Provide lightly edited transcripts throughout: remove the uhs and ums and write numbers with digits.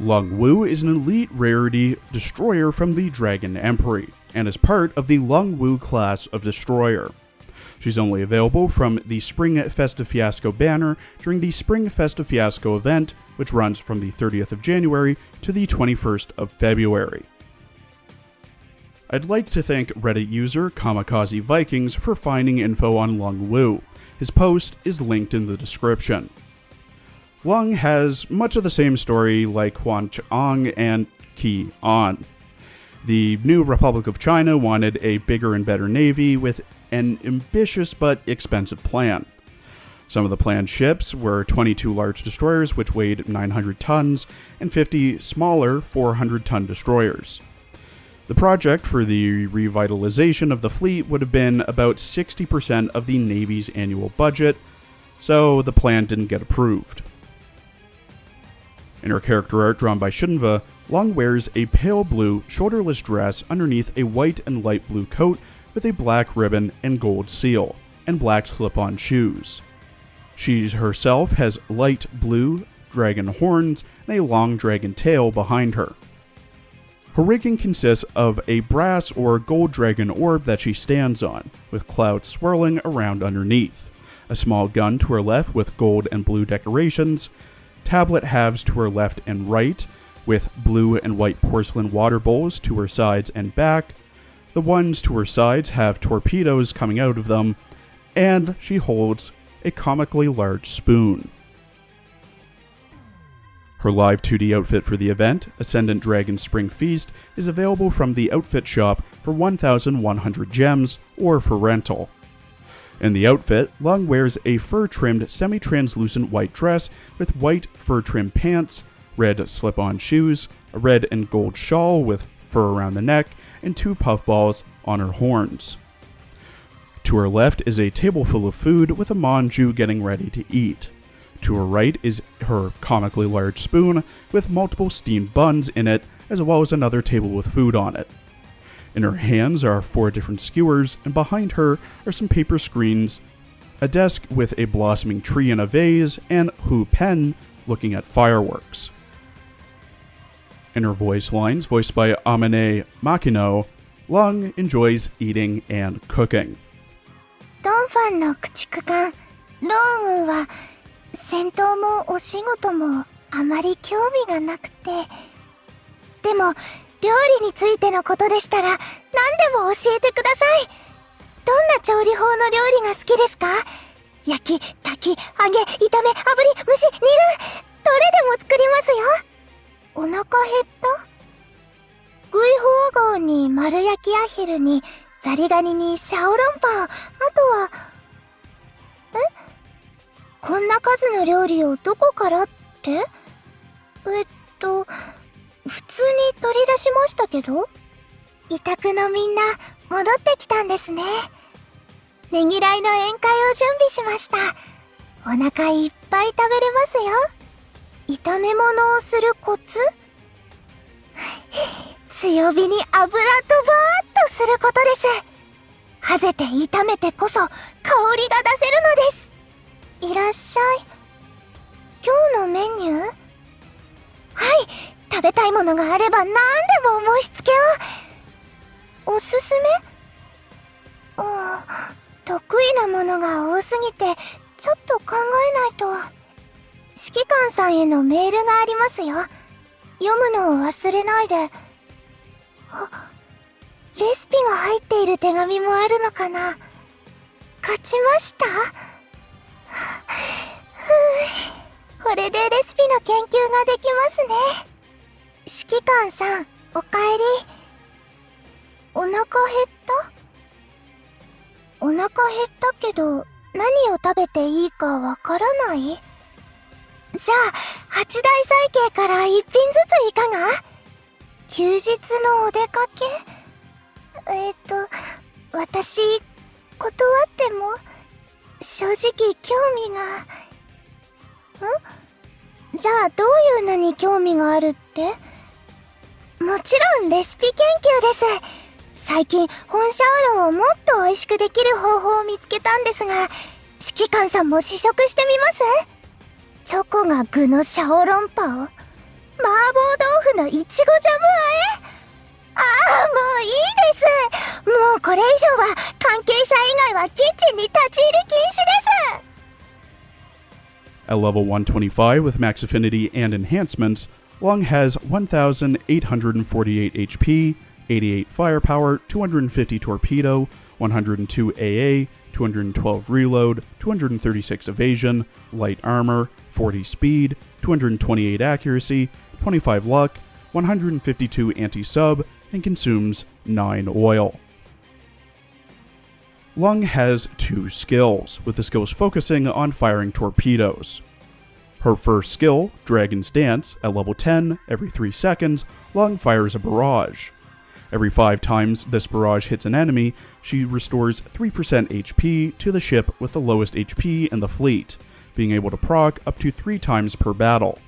Lung Wu is an elite rarity destroyer from the Dragon Emperor, and is part of the Lung Wu class of destroyer. She's only available from the Spring Festive Fiasco banner during the Spring Festive Fiasco event, which runs from the 30th of January to the 21st of February. I'd like to thank Reddit user Kamikaze Vikings for finding info on Lung Wu. His post is linked in the description. Lung has much of the same story like Huan Chang and Qi An. The new Republic of China wanted a bigger and better navy with an ambitious but expensive plan. Some of the planned ships were 22 large destroyers which weighed 900 tons and 50 smaller 400-ton destroyers. The project for the revitalization of the fleet would have been about 60% of the Navy's annual budget, so the plan didn't get approved. In her character art drawn by Shinva, Lung wears a pale blue, shoulderless dress underneath a white and light blue coat with a black ribbon and gold seal, and black slip-on shoes. She herself has light blue dragon horns and a long dragon tail behind her. Her rigging consists of a brass or gold dragon orb that she stands on, with clouds swirling around underneath, a small gun to her left with gold and blue decorations, tablet halves to her left and right, with blue and white porcelain water bowls to her sides and back. The ones to her sides have torpedoes coming out of them, and she holds a comically large spoon. Her live 2D outfit for the event, Ascendant Dragon Spring Feast, is available from the outfit shop for 1,100 gems or for rental. In the outfit, Lung wears a fur-trimmed semi-translucent white dress with white fur-trimmed pants, red slip-on shoes, a red and gold shawl with fur around the neck, and 2 puffballs on her horns. To her left is a table full of food with a manju getting ready to eat. To her right is her comically large spoon with multiple steamed buns in it, as well as another table with food on it. In her hands are 4 different skewers, and behind her are some paper screens, a desk with a blossoming tree in a vase, and Hu Pen looking at fireworks. In her voice lines, voiced by Amane Makino, Lung enjoys eating and cooking. ドンファンの駆逐艦ロンウーは戦闘もお仕事もあまり興味がなくて、でも料理についてのことでしたら何でも教えてください。どんな調理法の料理が好きですか？焼き、炊き、揚げ、炒め、炙り、蒸し、煮る、どれでも作りますよ。お腹減った？グイホーゴーに丸焼きアヒルにザリガニにシャオロンパー、あとはこんな数の料理をどこからって？普通に取り出しましたけど。委託のみんな戻ってきたんですね。ねぎらいの宴会を準備しました。お腹いっぱい食べれますよ。炒め物をするコツ？強火に油とバーッとすることです。混ぜて炒めてこそ香りが出せるのです。いらっしゃい。今日のメニュー？はい、食べたいものがあれば何でも申し付けを。おすすめ？得意なものが多すぎてちょっと考えないと。指揮官さんへのメールがありますよ。読むのを忘れないで。レシピが入っている手紙もあるのかな。勝ちました？これでレシピの研究ができますね。指揮官さん、おかえり。お腹減った？お腹減ったけど、何を食べていいかわからない？じゃあ、8大菜系から1品ずついかが？休日のお出かけ？私、断っても、正直興味が。じゃあ、どういうのに興味があるって？もちろんレシピ研究です。最近、本シャオロンをもっと美味しくできる方法を見つけたんですが、指揮官さんも試食してみます？チョコが具のシャオロンパオ？麻婆豆腐のいちごジャム和え。ああ、もういいです。もうこれ以上は関係者以外はキッチンに立ち入り禁止です。 At level 125 with max affinity and enhancements, Lung has 1,848 HP, 88 firepower, 250 torpedo, 102 AA, 212 reload, 236 evasion, light armor, 40 speed, 228 accuracy, 25 luck, 152 anti-sub, and consumes 9 oil. Lung has 2 skills, with the skills focusing on firing torpedoes. Her first skill, Dragon's Dance, at level 10, every 3 seconds, Lung fires a barrage. Every 5 times this barrage hits an enemy, she restores 3% HP to the ship with the lowest HP in the fleet, being able to proc up to 3 times per battle.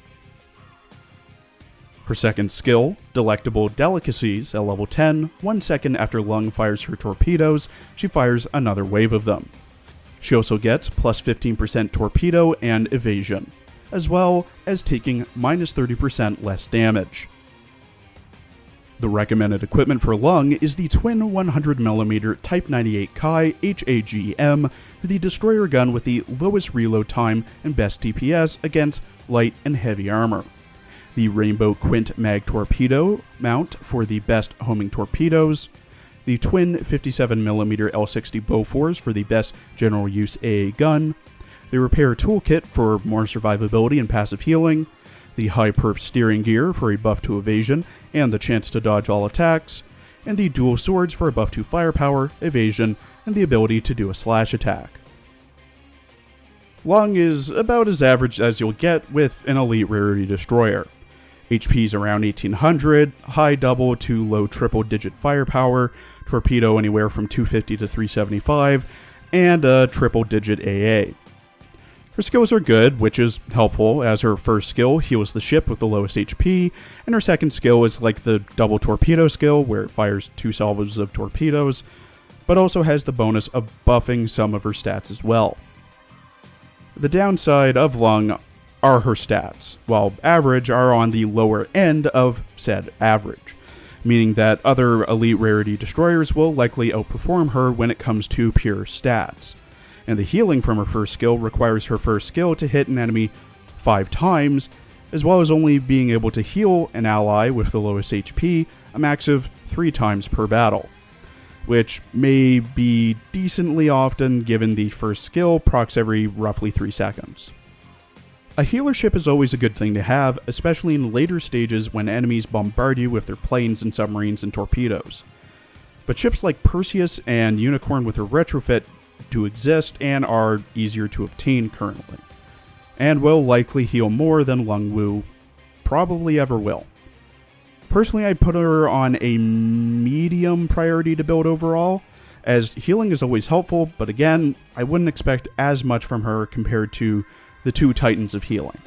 Her second skill, Delectable Delicacies, at level 10, 1 second after Lung fires her torpedoes, she fires another wave of them. She also gets plus 15% torpedo and evasion, as well as taking minus 30% less damage. The recommended equipment for Lung is the twin 100mm Type 98 Kai HAGM, the destroyer gun with the lowest reload time and best DPS against light and heavy armor. The Rainbow Quint Mag Torpedo mount for the best homing torpedoes, the twin 57mm L60 Bofors for the best general use AA gun, the Repair Toolkit for more survivability and passive healing, the High Perf Steering Gear for a buff to evasion and the chance to dodge all attacks, and the Dual Swords for a buff to firepower, evasion, and the ability to do a slash attack. Lung is about as average as you'll get with an elite rarity destroyer. HP's around 1800, high double to low triple digit firepower, torpedo anywhere from 250 to 375, and a triple digit AA. Her skills are good, which is helpful, as her first skill heals the ship with the lowest HP, and her second skill is like the double torpedo skill, where it fires 2 salvos of torpedoes, but also has the bonus of buffing some of her stats as well. The downside of Lung are her stats, while average are on the lower end of said average, meaning that other elite rarity destroyers will likely outperform her when it comes to pure stats. And the healing from her first skill requires her first skill to hit an enemy 5 times, as well as only being able to heal an ally with the lowest HP a max of 3 times per battle, which may be decently often given the first skill procs every roughly 3 seconds. A healer ship is always a good thing to have, especially in later stages when enemies bombard you with their planes and submarines and torpedoes. But ships like Perseus and Unicorn with her retrofit do exist and are easier to obtain currently, and will likely heal more than Lung Wu probably ever will. Personally, I'd put her on a medium priority to build overall, as healing is always helpful, but again, I wouldn't expect as much from her compared to the 2 titans of healing.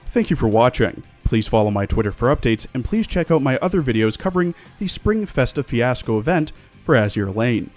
Thank you for watching. Please follow my Twitter for updates, and please check out my other videos covering the Spring Festa Fiasco event for Azur Lane.